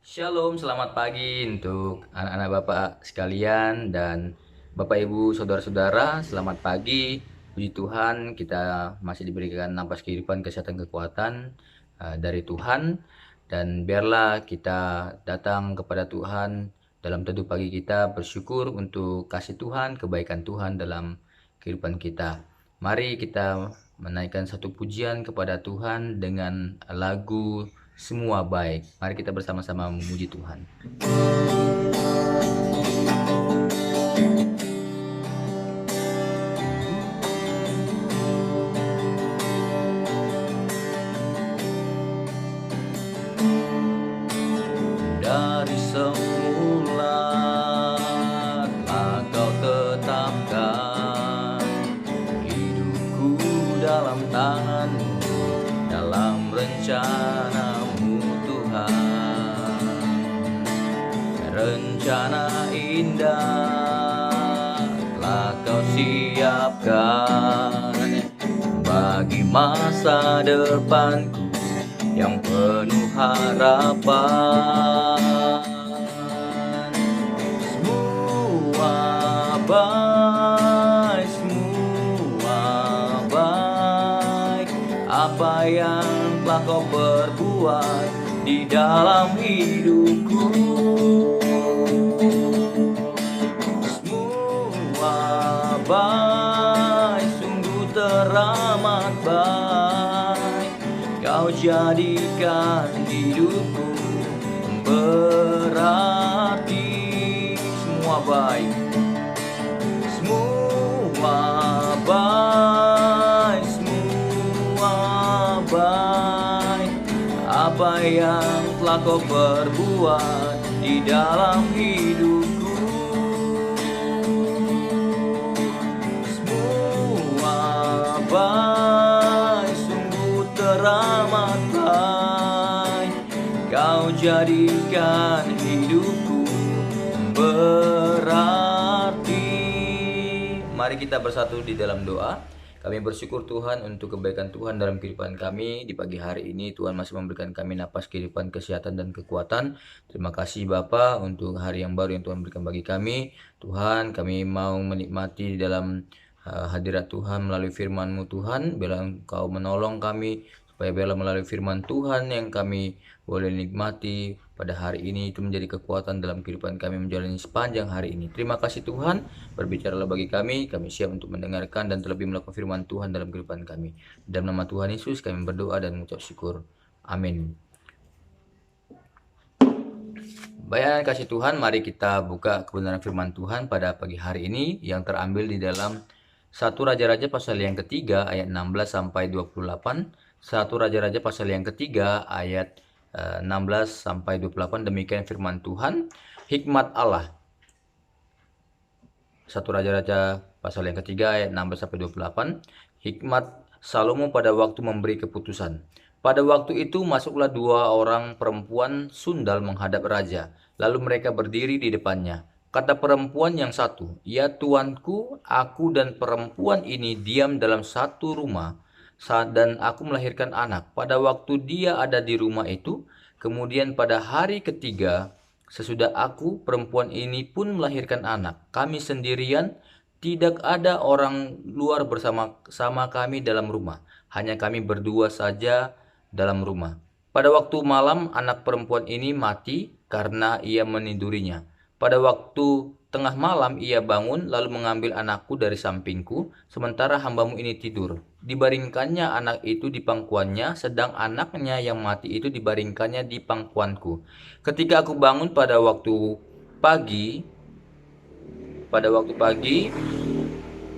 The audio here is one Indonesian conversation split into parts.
Shalom, selamat pagi untuk anak-anak Bapak sekalian dan Bapak Ibu saudara-saudara, selamat pagi. Puji Tuhan, kita masih diberikan napas kehidupan, kesehatan, kekuatan dari Tuhan, dan biarlah kita datang kepada Tuhan dalam teduh pagi kita, bersyukur untuk kasih Tuhan, kebaikan Tuhan dalam kehidupan kita. Mari kita menaikkan satu pujian kepada Tuhan dengan lagu Semua Baik. Mari kita bersama-sama memuji Tuhan. Dari semula telah Kau tetapkan hidupku dalam tangan-Mu, dalam rencana-Mu Tuhan. Rencana indah telah Kau siapkan bagi masa depanku yang penuh harapan. Semua baik, apa yang telah Kau perbuat di dalam hidupku. Semua baik, sungguh teramat baik. Kau jadikan hidupku berarti. Semua baik, semua baik, semua baik. Apa yang telah Kau perbuat di dalam hidupku. Semua baik, sungguh teramat baik. Kau jadikan hidupku berarti. Mari kita bersatu di dalam doa. Kami bersyukur Tuhan untuk kebaikan Tuhan dalam kehidupan kami. Di pagi hari ini Tuhan masih memberikan kami napas kehidupan, kesehatan, dan kekuatan. Terima kasih Bapa untuk hari yang baru yang Tuhan berikan bagi kami. Tuhan, kami mau menikmati di dalam hadirat Tuhan melalui firman-Mu Tuhan. Biarlah Engkau menolong kami, supaya biarlah melalui firman Tuhan yang kami boleh nikmati pada hari ini itu menjadi kekuatan dalam kehidupan kami menjalani sepanjang hari ini. Terima kasih Tuhan, berbicaralah bagi kami siap untuk mendengarkan dan terlebih melakukan firman Tuhan dalam kehidupan kami. Dalam nama Tuhan Yesus kami berdoa dan mengucap syukur. Amin. Baik, kasih Tuhan, mari kita buka kebenaran firman Tuhan pada pagi hari ini yang terambil di dalam 1 Raja-Raja pasal yang ketiga ayat 16 sampai 28. 1 Raja-Raja pasal yang ketiga ayat 16 sampai 28. Demikian firman Tuhan. Hikmat Allah. 1 Raja-Raja pasal yang ketiga ayat 16 sampai 28. Hikmat Salomo pada waktu memberi keputusan. Pada waktu itu masuklah dua orang perempuan sundal menghadap raja. Lalu mereka berdiri di depannya. Kata perempuan yang satu, "Ya tuanku, aku dan perempuan ini diam dalam satu rumah, dan aku melahirkan anak. Pada waktu dia ada di rumah itu, kemudian pada hari ketiga, sesudah aku, perempuan ini pun melahirkan anak. Kami sendirian, tidak ada orang luar bersama kami dalam rumah. Hanya kami berdua saja dalam rumah. Pada waktu malam, anak perempuan ini mati karena ia menidurinya. Pada waktu tengah malam ia bangun lalu mengambil anakku dari sampingku, sementara hambamu ini tidur. Dibaringkannya anak itu di pangkuannya, sedang anaknya yang mati itu dibaringkannya di pangkuanku. Ketika aku bangun pada waktu pagi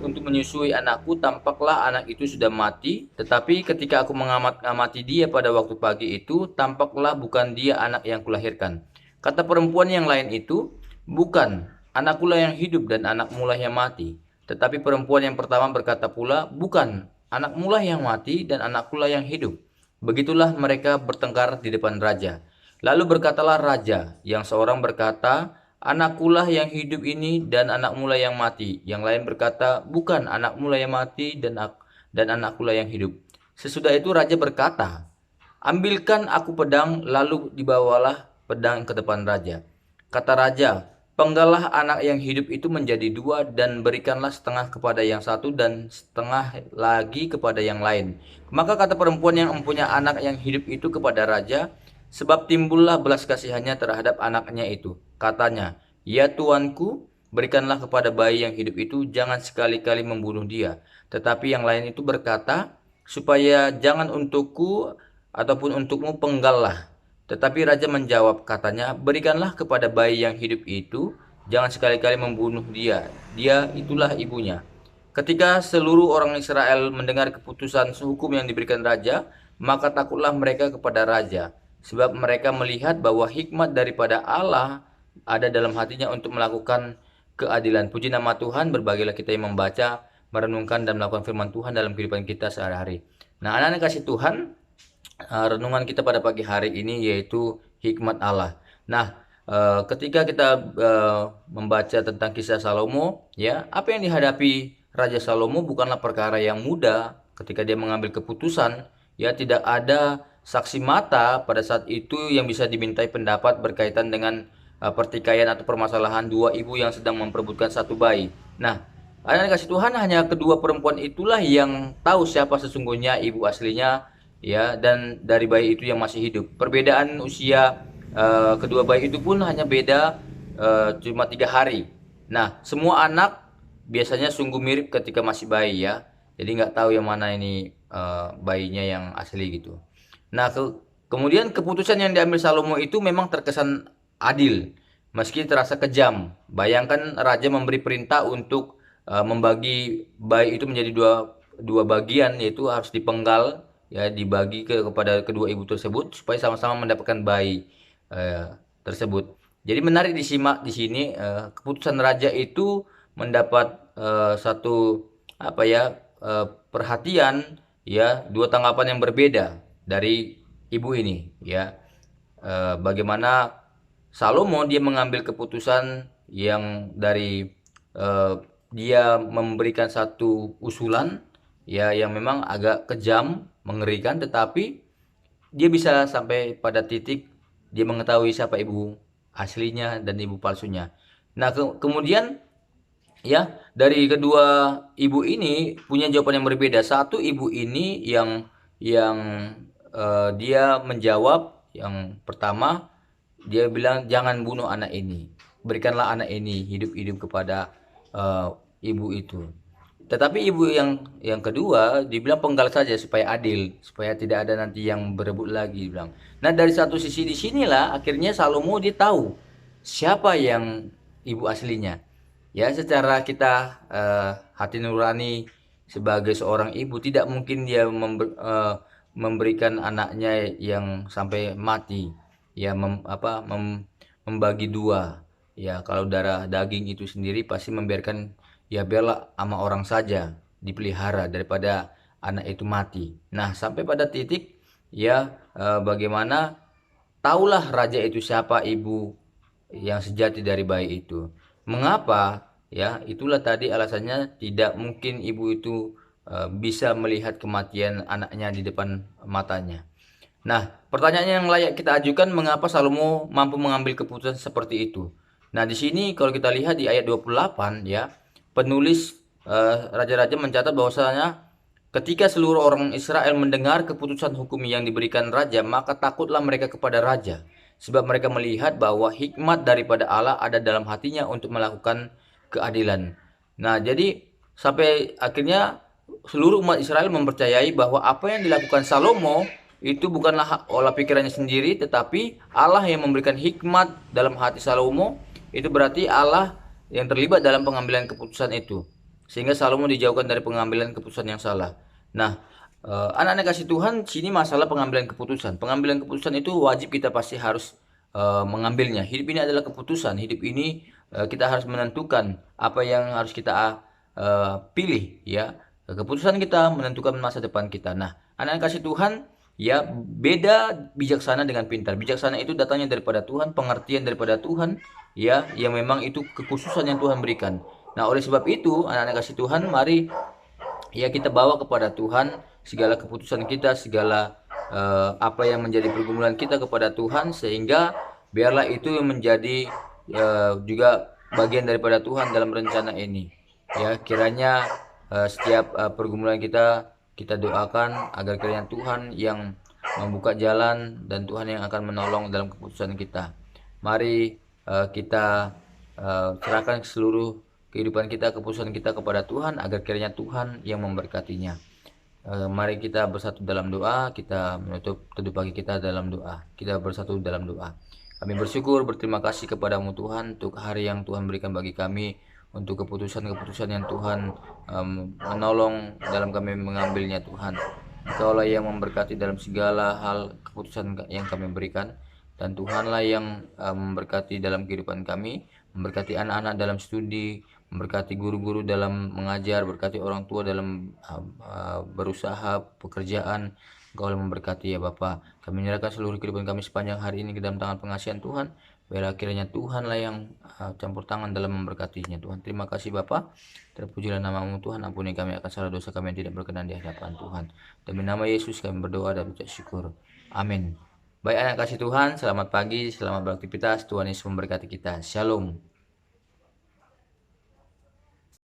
untuk menyusui anakku, tampaklah anak itu sudah mati. Tetapi ketika aku mengamati dia pada waktu pagi itu, tampaklah bukan dia anak yang kulahirkan. Kata perempuan yang lain itu, "Bukan, anakku lah yang hidup dan anakmu lah yang mati." Tetapi perempuan yang pertama berkata pula, "Bukan, anakmu lah yang mati dan anakku lah yang hidup." Begitulah mereka bertengkar di depan raja. Lalu berkatalah raja, yang seorang berkata, "Anakku lah yang hidup ini dan anakmu lah yang mati." Yang lain berkata, "Bukan, anakmu lah yang mati dan anakku lah yang hidup." Sesudah itu raja berkata, "Ambilkan aku pedang." Lalu dibawalah pedang ke depan raja. Kata raja, "Penggallah anak yang hidup itu menjadi dua dan berikanlah setengah kepada yang satu dan setengah lagi kepada yang lain." Maka kata perempuan yang mempunyai anak yang hidup itu kepada raja, sebab timbullah belas kasihannya terhadap anaknya itu. Katanya, "Ya tuanku, berikanlah kepada bayi yang hidup itu, jangan sekali-kali membunuh dia." Tetapi yang lain itu berkata, "Supaya jangan untukku ataupun untukmu penggallah." Tetapi raja menjawab, katanya, "Berikanlah kepada bayi yang hidup itu, jangan sekali-kali membunuh dia. Dia itulah ibunya." Ketika seluruh orang Israel mendengar keputusan hukum yang diberikan raja, maka takutlah mereka kepada raja, sebab mereka melihat bahwa hikmat daripada Allah ada dalam hatinya untuk melakukan keadilan. Puji nama Tuhan, berbagilah kita yang membaca, merenungkan dan melakukan firman Tuhan dalam kehidupan kita sehari-hari. Nah, anak-anak kasih Tuhan, renungan kita pada pagi hari ini yaitu hikmat Allah. Nah, ketika kita membaca tentang kisah Salomo, ya, apa yang dihadapi Raja Salomo bukanlah perkara yang mudah ketika dia mengambil keputusan. Ya, tidak ada saksi mata pada saat itu yang bisa dimintai pendapat berkaitan dengan pertikaian atau permasalahan dua ibu yang sedang memperebutkan satu bayi. Nah, anak kasih Tuhan, hanya kedua perempuan itulah yang tahu siapa sesungguhnya ibu aslinya, ya, dan dari bayi itu yang masih hidup. Perbedaan usia kedua bayi itu pun hanya beda cuma 3 hari. Nah, semua anak biasanya sungguh mirip ketika masih bayi, ya. Jadi nggak tahu yang mana ini bayinya yang asli gitu. Nah, kemudian keputusan yang diambil Salomo itu memang terkesan adil, meski terasa kejam. Bayangkan raja memberi perintah untuk membagi bayi itu menjadi dua bagian, yaitu harus dipenggal, ya, dibagi kepada kedua ibu tersebut supaya sama-sama mendapatkan bayi tersebut. Jadi menarik disimak di sini, keputusan raja itu mendapat satu apa ya perhatian, ya, dua tanggapan yang berbeda dari ibu ini, ya. Bagaimana Salomo dia mengambil keputusan yang dari dia memberikan satu usulan, ya, yang memang agak kejam, mengerikan, tetapi dia bisa sampai pada titik dia mengetahui siapa ibu aslinya dan ibu palsunya. Nah, kemudian, ya, dari kedua ibu ini punya jawaban yang berbeda. Satu ibu ini yang dia menjawab, yang pertama dia bilang, "Jangan bunuh anak ini, berikanlah anak ini hidup-hidup kepada ibu itu." Tetapi ibu yang kedua dibilang, "Penggal saja supaya adil, supaya tidak ada nanti yang berebut lagi," bilang. Nah, dari satu sisi di sinilah akhirnya Salomo dia tahu siapa yang ibu aslinya. Ya, secara kita hati nurani sebagai seorang ibu tidak mungkin dia memberikan anaknya yang sampai mati, ya, membagi dua. Ya, kalau darah daging itu sendiri pasti membiarkan, ya, biarlah sama orang saja dipelihara daripada anak itu mati. Nah, sampai pada titik, ya, bagaimana taulah raja itu siapa ibu yang sejati dari bayi itu. Mengapa? Ya, itulah tadi alasannya, tidak mungkin ibu itu bisa melihat kematian anaknya di depan matanya. Nah, pertanyaan yang layak kita ajukan, mengapa Salomo mampu mengambil keputusan seperti itu? Nah, di sini kalau kita lihat di ayat 28, ya, penulis raja-raja mencatat bahwasanya ketika seluruh orang Israel mendengar keputusan hukum yang diberikan raja, maka takutlah mereka kepada raja, sebab mereka melihat bahwa hikmat daripada Allah ada dalam hatinya untuk melakukan keadilan. Nah, jadi sampai akhirnya seluruh umat Israel mempercayai bahwa apa yang dilakukan Salomo itu bukanlah olah pikirannya sendiri, tetapi Allah yang memberikan hikmat dalam hati Salomo. Itu berarti Allah yang terlibat dalam pengambilan keputusan itu, sehingga Salomo dijauhkan dari pengambilan keputusan yang salah. Nah, anak-anak kasih Tuhan, sini masalah pengambilan keputusan. Pengambilan keputusan itu wajib, kita pasti harus mengambilnya. Hidup ini adalah keputusan. Hidup ini kita harus menentukan apa yang harus kita pilih, ya. Keputusan kita menentukan masa depan kita. Nah, anak-anak kasih Tuhan, ya, beda bijaksana dengan pintar. Bijaksana itu datangnya daripada Tuhan, pengertian daripada Tuhan, ya, yang memang itu kekhususan yang Tuhan berikan. Nah, oleh sebab itu, anak-anak kasih Tuhan, mari, ya, kita bawa kepada Tuhan segala keputusan kita, segala apa yang menjadi pergumulan kita kepada Tuhan, sehingga Biarlah itu yang menjadi juga bagian daripada Tuhan dalam rencana ini. Ya, kiranya setiap pergumulan kita doakan agar kiranya Tuhan yang membuka jalan dan Tuhan yang akan menolong dalam keputusan kita. Mari kita serahkan seluruh kehidupan kita, keputusan kita kepada Tuhan agar kiranya Tuhan yang memberkatinya. Mari kita bersatu dalam doa, kita menutup teduh pagi kita dalam doa. Kita bersatu dalam doa. Kami bersyukur, berterima kasih kepadamu Tuhan untuk hari yang Tuhan berikan bagi kami, untuk keputusan-keputusan yang Tuhan menolong dalam kami mengambilnya Tuhan. Engkaulah yang memberkati dalam segala hal keputusan yang kami berikan, dan Tuhanlah yang memberkati dalam kehidupan kami, memberkati anak-anak dalam studi, memberkati guru-guru dalam mengajar, berkati orang tua dalam berusaha pekerjaan. Engkau memberkati ya Bapa. Kami menyerahkan seluruh kehidupan kami sepanjang hari ini ke dalam tangan pengasihan Tuhan. Biarlah kiranya Tuhanlah yang campur tangan dalam memberkatinya Tuhan. Terima kasih Bapa. Terpujilah namamu Tuhan. Ampuni kami akan salah dosa kami yang tidak berkenan di hadapan Tuhan. Demi nama Yesus kami berdoa dan ucap syukur. Amin. Baik anak kasih Tuhan, selamat pagi, selamat beraktivitas. Tuhan Yesus memberkati kita. Shalom.